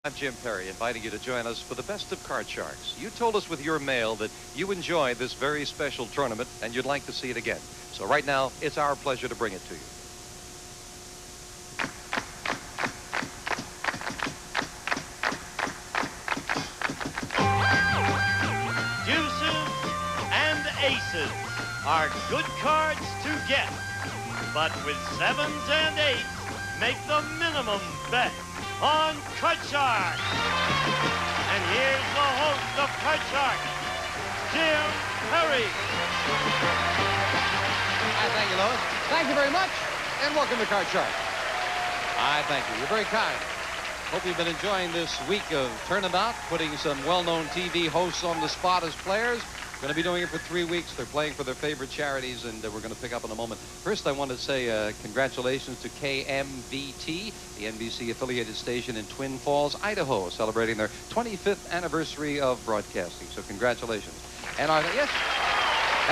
I'm Jim Perry, inviting you to join us for the Best of Card Sharks. You told us with your mail that you enjoyed this very special tournament and you'd like to see it again. So right now, it's our pleasure to bring it to you. Deuces and aces are good cards to get, but with sevens and eights, make the minimum bet on Card Shark. And here's the host of Card Shark, Jim Perry. Thank you, Lois. Thank you very much, and welcome to Card Shark. Thank you. You're very kind. Hope you've been enjoying this week of Turnabout, putting some well-known TV hosts on the spot as players. Going to be doing it for 3 weeks. They're playing for their favorite charities, and we're going to pick up in a moment. First, I want to say congratulations to KMVT, the NBC-affiliated station in Twin Falls, Idaho, celebrating their 25th anniversary of broadcasting. So congratulations. And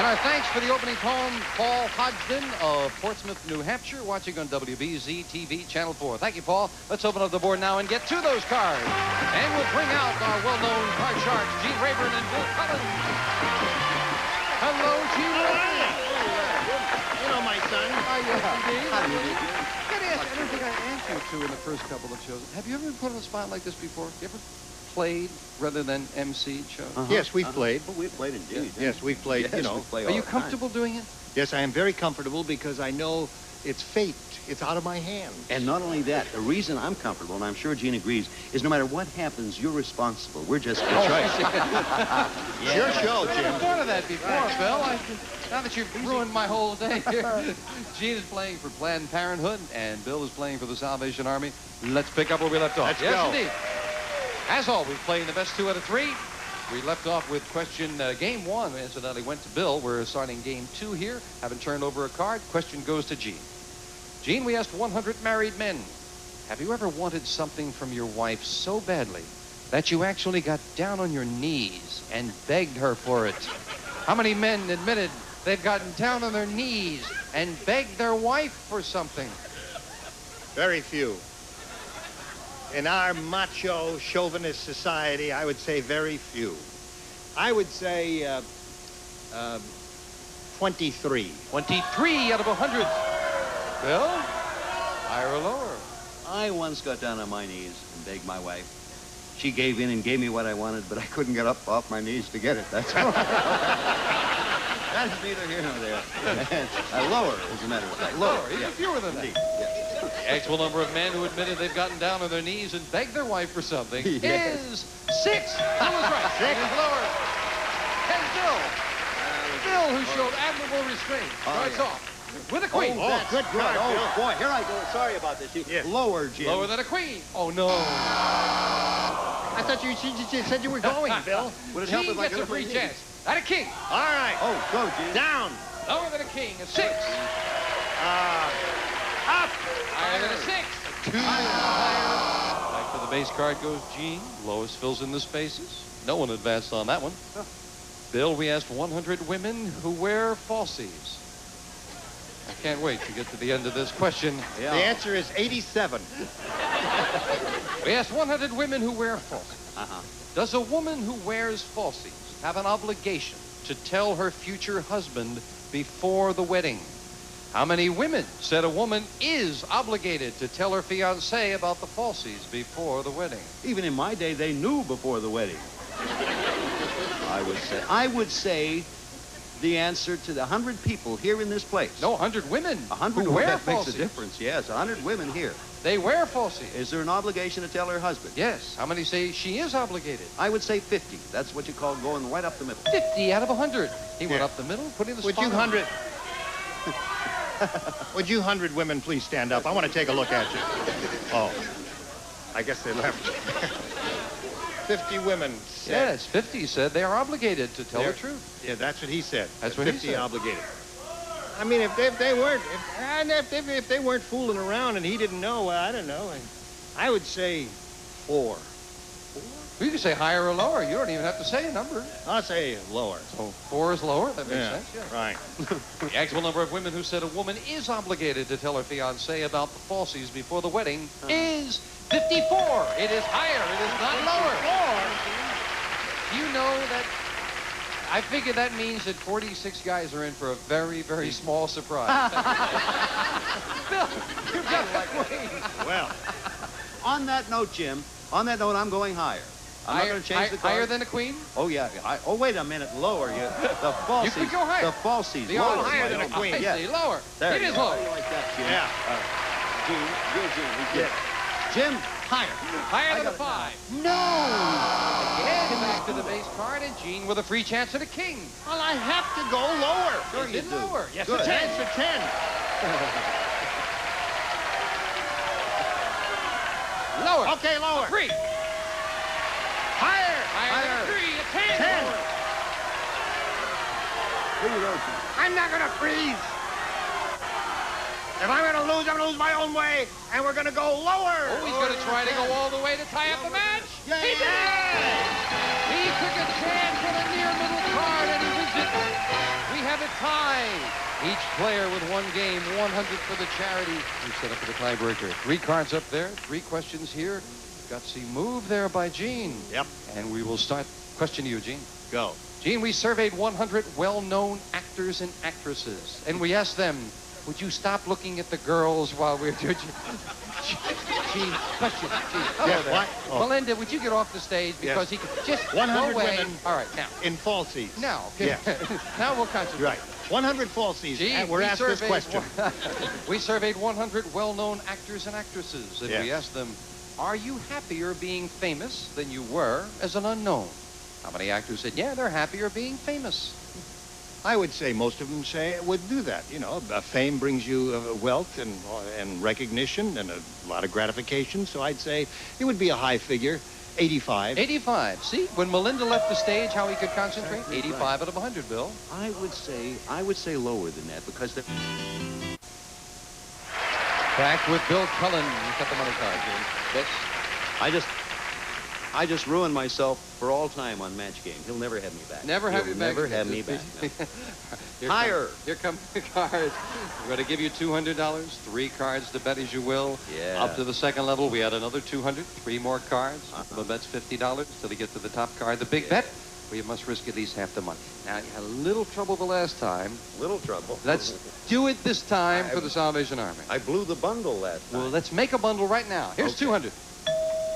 our thanks for the opening poem, Paul Hodgson of Portsmouth, New Hampshire, watching on WBZ-TV Channel 4. Thank you, Paul. Let's open up the board now and get to those cards. And we'll bring out our well-known card sharks, Gene Rayburn and Bill Collins. Hello, Gene Rayburn. You know my son. How do you do? I don't think I answered to in the first couple of shows. Have you ever been put on a spot like this before? You ever played rather than MC shows? Yes, we've played. Well, we've played indeed. Yes, we've played, Yes, you know. we play Are all you the time. comfortable doing it? Yes, I am very comfortable because I know it's fate. It's out of my hands. And not only that, the reason I'm comfortable, and I'm sure Gene agrees, is no matter what happens, you're responsible. We're just... That's right. It's your show, I never Jim. thought of that before, Bill. Now that you've ruined my whole day here. Gene is playing for Planned Parenthood, and Bill is playing for the Salvation Army. Let's pick up where we left off. Let's yes, go. indeed. As always, playing the best 2 out of 3. We left off with question game 1, incidentally, went to Bill. We're starting game 2 here. Haven't turned over a card. Question goes to Gene. Gene, we asked 100 married men, have you ever wanted something from your wife so badly that you actually got down on your knees and begged her for it? How many men admitted they've gotten down on their knees and begged their wife for something? Very few. In our macho, chauvinist society, I would say very few. I would say 23. 23 out of 100. Bill? Higher or lower? I once got down on my knees and begged my wife. She gave in and gave me what I wanted, but I couldn't get up off my knees to get it. That's all. That's neither here nor there. Lower, as a matter of fact. Lower, Even fewer than that. Indeed, yes. The actual number of men who admitted they've gotten down on their knees and begged their wife for something Yes. is 6. Who was right? 6 is lower. And Bill, who showed admirable restraint, starts off with a queen. Oh, good card, Oh, Bill. boy, here I go. Sorry about this. Yes. Lower, Jim. Lower than a queen. Oh, no. I thought you said you were going, Bill. Would it help Gene if I gets got a up my free knees? chance. And a king. All right. Oh, go, Gene. Down. Lower than a king, a 6. Up. Higher than a 6. A 2. Higher. Back to the base card goes Gene. Lois fills in the spaces. No one advanced on that one. Bill, we asked 100 women who wear falsies. I can't wait to get to the end of this question. Yeah. The answer is 87. We asked 100 women who wear falsies. Uh-huh. Does a woman who wears falsies have an obligation to tell her future husband before the wedding? How many women said a woman is obligated to tell her fiancé about the falsies before the wedding? Even in my day, they knew before the wedding. I would say the answer to the 100 people here in this place. No, 100 women 100 who wear that makes a falsies. difference. Yes, 100 women here. They wear falsies. Is there an obligation to tell her husband? Yes. How many say she is obligated? I would say 50. That's what you call going right up the middle. 50 out of 100. He went Yeah. up the middle, putting the Would spot you on. 100? Would you 100 women please stand up? I want to take a look at you. Oh, I guess they left. 50 women said. Yes, 50 said they are obligated to tell the They're- truth. Yeah, that's what he said. That's what he 50 said. obligated. I mean, if they weren't fooling around and he didn't know, well, I don't know. I would say 4. You can say higher or lower. You don't even have to say a number. I'll say lower. So 4 is lower. That makes sense. Yeah. Right. The actual number of women who said a woman is obligated to tell her fiancé about the falsies before the wedding is 54. It is higher. It is not lower. You know that I figure that means that 46 guys are in for a very, very small surprise. Bill, you've got the queen. Well, On that note, Jim, on that note, I'm going higher. I'm not going to change the card. Higher than a queen? Oh, yeah. Oh, wait a minute. Lower. The falsies. You could go higher. The falsies. The lower. higher than a queen. I see, lower. There It you is go. lower. How do you like that, Jim? Yeah. Gene, you're Gene. We get it. Jim, higher. Higher than a got it 5. No! Again, back to the base card, and Gene with a free chance at a king. well, I have to go lower. Sure Is you it do. lower? Yes, Good. it is. Chance for 10. Lower. Okay, lower. 3. Higher. Higher than a 3. A 10. 10. Here you go, Gene. I'm not going to freeze. If I'm going to lose, I'm going to lose my own way, and we're going to go lower. Oh, he's going to try to go all the way to tie up the match. Yeah. He did it! He took a chance on a near middle card, and he wins it. We have a tie. Each player with one game, 100 for the charity. We set up for the tiebreaker. 3 cards up there, 3 questions here. Gutsy move there by Gene. Yep. And we will start. Question to you, Gene. Go. Gene, we surveyed 100 well-known actors and actresses, and we asked them, would you stop looking at the girls while we're doing... Gene, question. Gene, hello Yeah, there. what? Oh. Melinda, would you get off the stage because he could just 100 go away. women. All right, now. In falsies. Now, okay. Yeah. Now we'll concentrate. Right. 100 falsies. Gene, And we're we asked this surveyed question. we surveyed 100 well-known actors and actresses, and we Yes. asked them, are you happier being famous than you were as an unknown? How many actors said, yeah, they're happier being famous? I would say most of them would do that. You know, fame brings you wealth and recognition and a lot of gratification. So I'd say it would be a high figure, 85. 85. See, when Melinda left the stage, how he could concentrate? 85 out of 100, Bill. I would say lower than that because the... Back with Bill Cullen. You cut the money card, Jim. That's I just ruined myself for all time on Match Game. He'll never have me back. never have He'll you back. never have me back. No. Higher. Here come the cards. We're going to give you $200. 3 cards to bet as you will. Yeah. Up to the second level, we had another 200. 3 more cards. The bet's $50 till we get to the top card. The big bet, we must risk at least half the money. Now, you had a little trouble the last time. Little trouble. Let's do it this time for the Salvation Army. I blew the bundle last time. Well, let's make a bundle right now. Here's 200.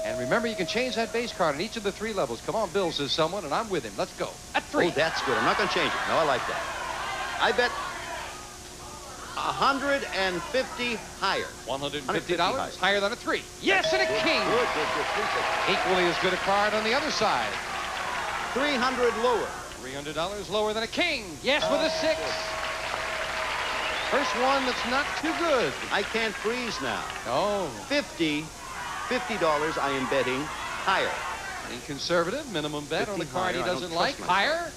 And remember, you can change that base card on each of the 3 levels. Come on, Bill, says someone, and I'm with him. Let's go. At 3. Oh, that's good. I'm not going to change it. No, I like that. I bet 150 higher. $150 higher than a 3. Yes, and a king. Good. Equally as good a card on the other side. 300 lower. $300 lower than a king. Yes, with a 6. First one that's not too good. I can't freeze now. Oh, $50 I am betting higher. being conservative, minimum bet on the 50 card he higher. I don't doesn't trust like. myself. Higher.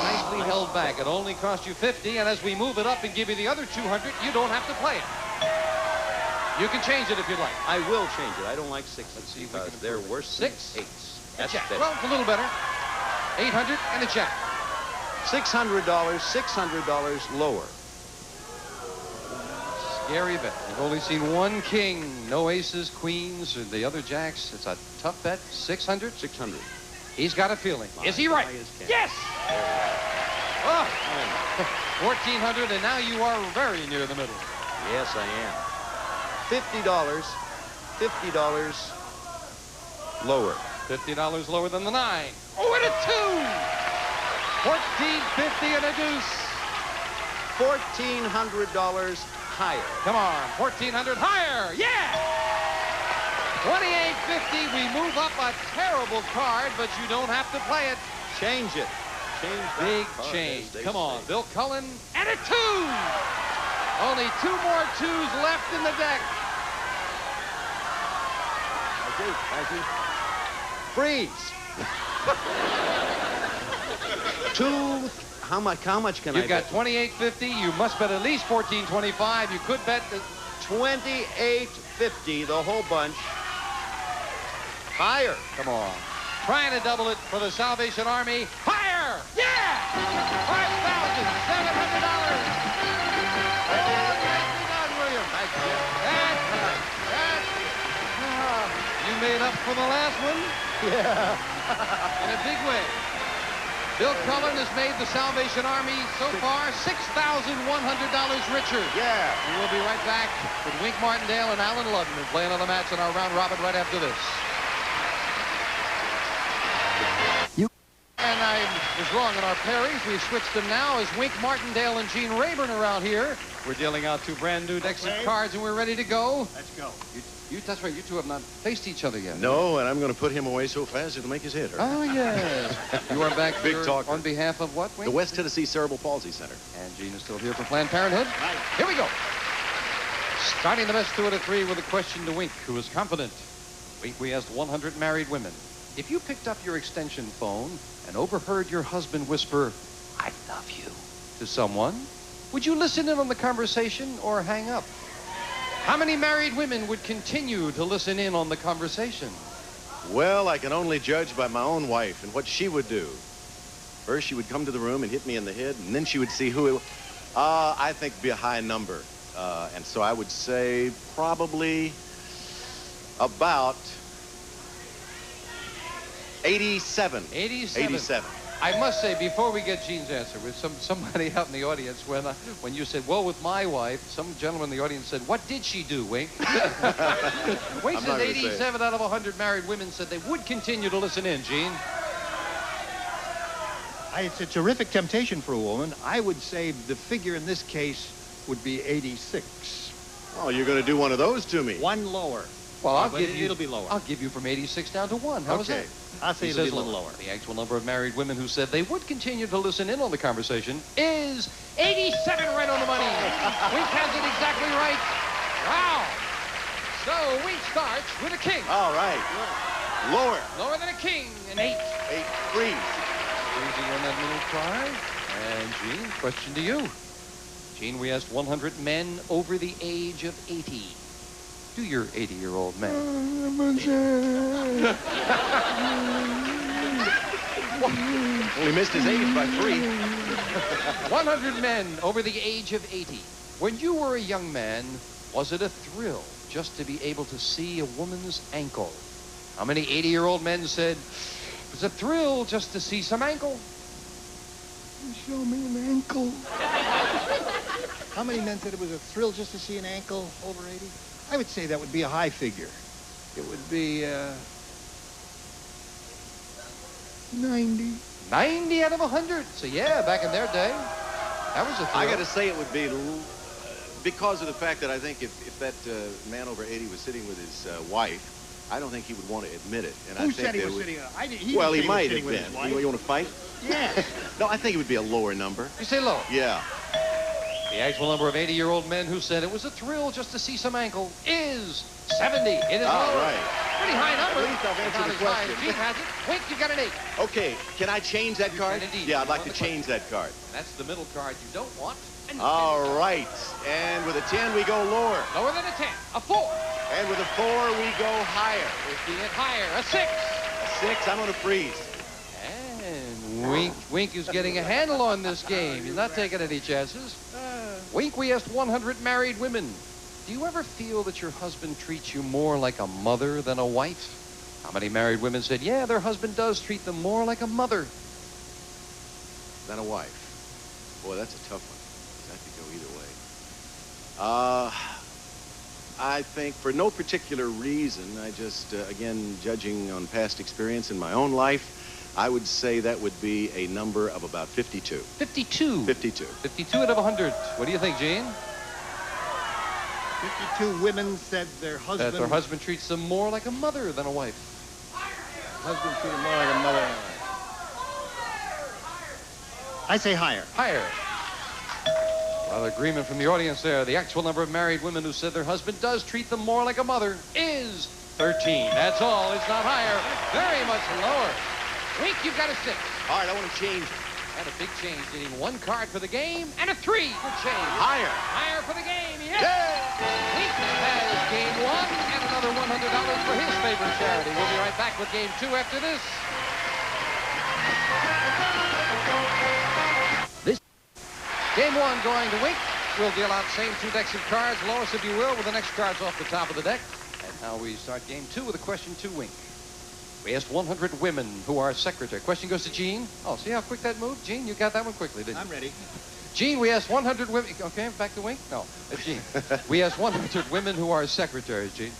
Nicely held back. It only cost you 50, and as we move it up and give you the other 200, you don't have to play it. You can change it if you'd like. I will change it. I don't like 6s. Let's see if we because can they're improve it. worse than 6. 8s. A That's check. better. Well, it's a little better. 800 and a check. $600 lower. Scary bet. We've only seen 1 king, no aces, queens, and the other jacks. It's a tough bet. 600. 600. He's got a feeling. Is he right? high as can. Yes! Oh. 1,400, and now you are very near the middle. Yes, I am. $50 lower. $50 lower than the 9. Oh, and a 2! $1,450 and a deuce. $1,400 higher. Come on, 1,400 higher. Yeah! 2850. We move up a terrible card, but you don't have to play it. Change it. Change that Big card, change. as they Come on, say. Bill Cullen. And a 2! Only 2 more 2s left in the deck. Okay. Freeze. 2. How much can I You've got bet? 2850. You must bet at least 1425. You could bet the 2850, the whole bunch. Higher. Come on. Trying to double it for the Salvation Army. Higher! Yeah! $5,700. Oh, nicely done, William. That's made up for the last one. Yeah. In a big way. Bill Cullen has made the Salvation Army so far $6,100 richer. Yeah. And we'll be right back with Wink Martindale and Alan Ludden and play another match in our round robin right after this. And I was wrong in our pairings. We've switched them now as Wink Martindale and Gene Rayburn around here. We're dealing out 2 brand new decks of cards, and we're ready to go. Let's go. That's right. You two have not faced each other yet. No, and I'm going to put him away so fast it'll make his head hurt. Oh, yes. You are back Big here talker. on behalf of what, Wink? The West Tennessee Cerebral Palsy Center. And Gene is still here for Planned Parenthood. Right. Here we go. Starting the best 2 out of 3 with a question to Wink, who is confident. Wink, we asked 100 married women. If you picked up your extension phone and overheard your husband whisper, "I love you," to someone, would you listen in on the conversation or hang up? How many married women would continue to listen in on the conversation? Well, I can only judge by my own wife and what she would do. First, she would come to the room and hit me in the head, and then she would see who it was. I think it'd be a high number. And so I would say probably about 87. 87. 87. I must say, before we get Gene's answer, with somebody out in the audience, when you said, well, with my wife, some gentleman in the audience said, what did she do, Wink? Wink says 87 out of 100 married women said they would continue to listen in, Gene. It's a terrific temptation for a woman. I would say the figure in this case would be 86. Oh, you're going to do one of those to me. One lower. Well, It'll be lower. I'll give you from 86 down to 1. How is that? I'll say it'll be a little lower. The actual number of married women who said they would continue to listen in on the conversation is 87, right on the money. Wink has it exactly right. Wow. So Wink starts with a king. All right. Lower. Lower than a king, an 8. 8. Freeze. Freezing on that middle card. And Gene, question to you. Gene, we asked 100 men over the age of 80. Do your 80-year-old man. Only missed his age by 3. 100 men over the age of 80. When you were a young man, was it a thrill just to be able to see a woman's ankle? How many 80-year-old men said, it was a thrill just to see some ankle? Show me an ankle. How many men said it was a thrill just to see an ankle over 80? I would say that would be a high figure. It would be 90. 90 out of 100. So, yeah, back in their day, that was a thrill. I got to say it would be because of the fact that I think if that man over 80 was sitting with his wife, I don't think he would want to admit it. And Who I think said he that was would... sitting? Well, he was might sitting have with his been. wife. You want to fight? Yes. No, I think it would be a lower number. You say low. Yeah. The actual number of 80-year-old men who said it was a thrill just to see some ankle is 70. It is All lower. right. Pretty high number. At least I've answered Not the as high as question. Gene has it. Wink, you got an 8. Okay, can I change that card? can indeed. Yeah, I'd like On to the change that card. That's the middle card you don't want. And All right. And with a 10, we go lower. Lower than a 10. A 4. And with a 4, we go higher. Making it higher. A 6. A 6, I'm going to freeze. And Wink is getting a handle on this game. He's not taking any chances. Wink, we asked 100 married women. Do you ever feel that your husband treats you more like a mother than a wife? How many married women said, yeah, their husband does treat them more like a mother Than a wife. Boy, that's a tough one. That could go either way. I think for no particular reason, I just, again, judging on past experience in my own life, I would say that would be a number of about 52. 52. 52. 52 out of 100. What do you think, Gene? 52 women said their husband... That their husband treats them more like a mother than a wife. Husband treated more like a mother. I say higher. Higher. Well, agreement from the audience there. The actual number of married women who said their husband does treat them more like a mother is 13. That's all. It's not higher. Very much lower. Wink, you've got a 6. All right, I want to change. And a big change. Getting 1 card for the game and a 3. Good change. Higher. Higher for the game. Yes. Wink has game 1 and another $100 for his favorite charity. We'll be right back with game 2 after this. Game 1 going to Wink. We'll deal out same 2 decks of cards. Lois, if you will, with the next cards off the top of the deck. And Now we start game 2 with a question to Wink. We asked 100 women who are secretary. Question goes to Gene. Oh, see how quick that moved? Gene, you got that one quickly, didn't you? I'm ready. Gene, we asked 100 women. Okay, back to Wink? No, it's Gene. We asked 100 women who are secretaries, Gene.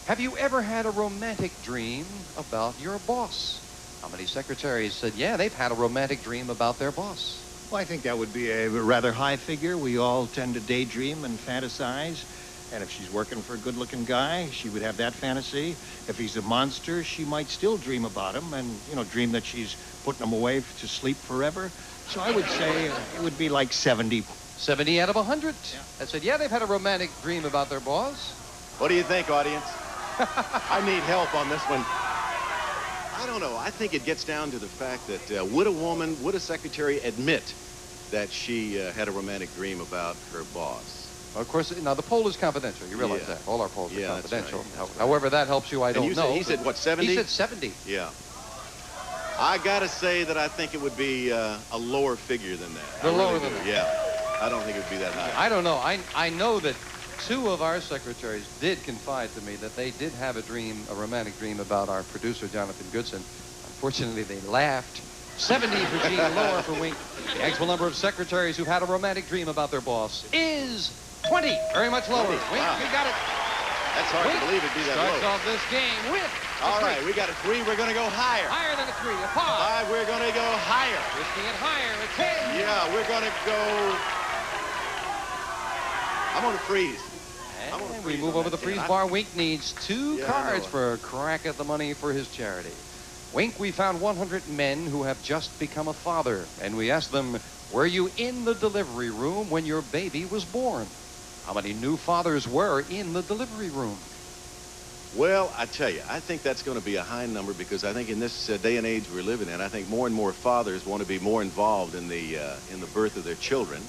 Have you ever had a romantic dream about your boss? How many secretaries said, yeah, they've had a romantic dream about their boss? Well, I think that would be a rather high figure. We all tend to daydream and fantasize. And if she's working for a good-looking guy, she would have that fantasy. If he's a monster, she might still dream about him and, you know, dream that she's putting him away to sleep forever. So I would say it would be like 70. 70 out of 100. Yeah. That said, yeah, they've had a romantic dream about their boss. What do you think, audience? I need help on this one. I don't know. I think it gets down to the fact that would a secretary admit that she had a romantic dream about her boss? Of course, now the poll is confidential. You realize Yeah. that. All our polls are Yeah, that's confidential. right, that's right. However that helps you, I don't know. He said, what, 70? He said 70. Yeah. I got to say that I think it would be a lower figure than that. The I lower really than do. that. Yeah. I don't think it would be that high. I don't know. I know that 2 of our secretaries did confide to me that they did have a dream, a romantic dream about our producer, Jonathan Goodson. Unfortunately, they laughed. 70 for Gene, lower for Wink. The actual number of secretaries who've had a romantic dream about their boss is 20. Very much lower. 20. Wink, Wow. you got it. That's hard Wink to believe it'd be that starts low. off this game with All right, we got a 3. We're going to go higher. higher than a 3, a 5. 5, we're going to go higher. Risking it higher, a 10. Yeah, we're going to go... I'm going to freeze. I'm gonna And we freeze move on over the that freeze 10. bar. Wink needs 2 Yeah, I cards know. for a crack at the money for his charity. Wink, we found 100 men who have just become a father, and we asked them, were you in the delivery room when your baby was born? How many new fathers were in the delivery room? Well, I tell you, I think that's going to be a high number because I think in this day and age we're living in, I think more and more fathers want to be more involved in the birth of their children.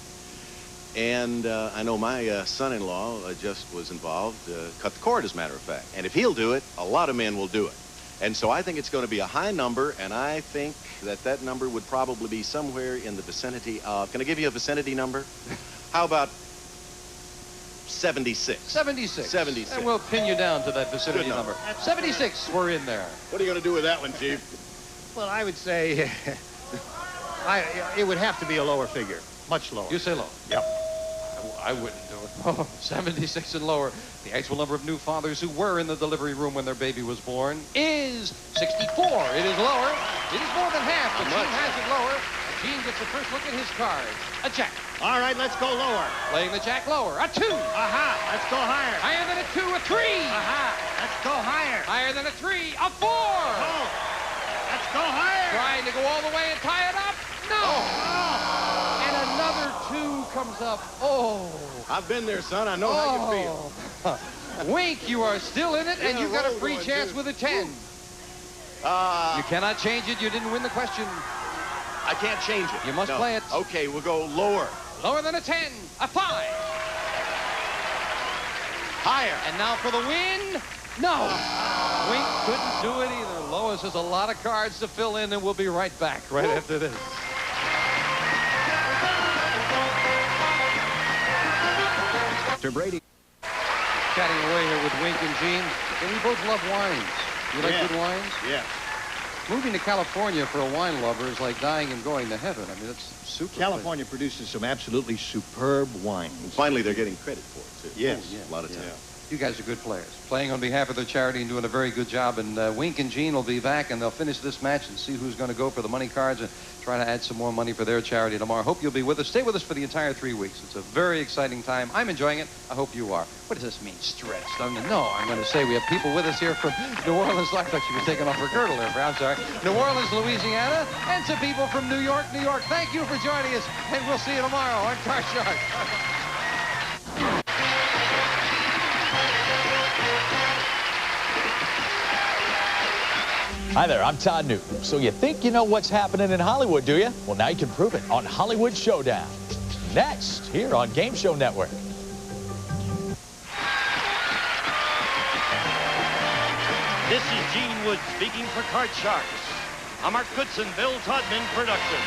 And I know my son-in-law just was involved, cut the cord, as a matter of fact. And if he'll do it, a lot of men will do it. And so I think it's going to be a high number, and I think that that number would probably be somewhere in the vicinity of, can I give you a vicinity number? How about 76? 76. 76. And we'll pin you down to that vicinity Good number. number. 76 were in there. What are you going to do with that one, Chief? Well, I would say it would have to be a lower figure, much lower. You say low. Yep. I wouldn't do it. Oh, 76 and lower. The actual number of new fathers who were in the delivery room when their baby was born is 64. It is lower. It is more than half, but Gene has it lower. Gene gets the first look at his card. A jack. All right, let's go lower. Playing the jack lower. A 2. Aha, let's go higher. Higher than a 2, a 3. Aha, let's go higher. Higher than a 3, a 4. Oh, let's go higher. Trying to go all the way and tie it up. No. And another 2 comes up. Oh. I've been there, son. I know how you feel. Wink, you are still in it, and Yeah, you got a roll free going, chance dude. with a 10. You cannot change it. You didn't win the question. I can't change it. You must play it. Okay, we'll go lower. Lower than a 10, a 5. Higher. And now for the win. No. Wink couldn't do it either. Lois has a lot of cards to fill in, and we'll be right back right after this. Mr. Brady. Chatting away here with Wink and Gene. And we both love wines. You like Yeah. good wines? Yeah. Moving to California for a wine lover is like dying and going to heaven. I mean, that's super. California produces some absolutely superb wines. Finally, they're getting credit for it, too. Yes. Oh, yeah. A lot of time. You guys are good players. Playing on behalf of the charity and doing a very good job. And Wink and Gene will be back, and they'll finish this match and see who's going to go for the money cards and try to add some more money for their charity tomorrow. Hope you'll be with us. Stay with us for the entire 3 weeks. It's a very exciting time. I'm enjoying it. I hope you are. What does this mean, stretched? I mean, no, I'm going to say we have people with us here from New Orleans. I thought she was taking off her girdle there. I'm sorry. New Orleans, Louisiana, and some people from New York, New York. Thank you for joining us, and we'll see you tomorrow on Car Shark. Hi there, I'm Todd Newton. So you think you know what's happening in Hollywood, do you? Well, now you can prove it on Hollywood Showdown. Next, here on Game Show Network. This is Gene Wood speaking for Card Sharks. A Mark Goodson, Bill Todman production.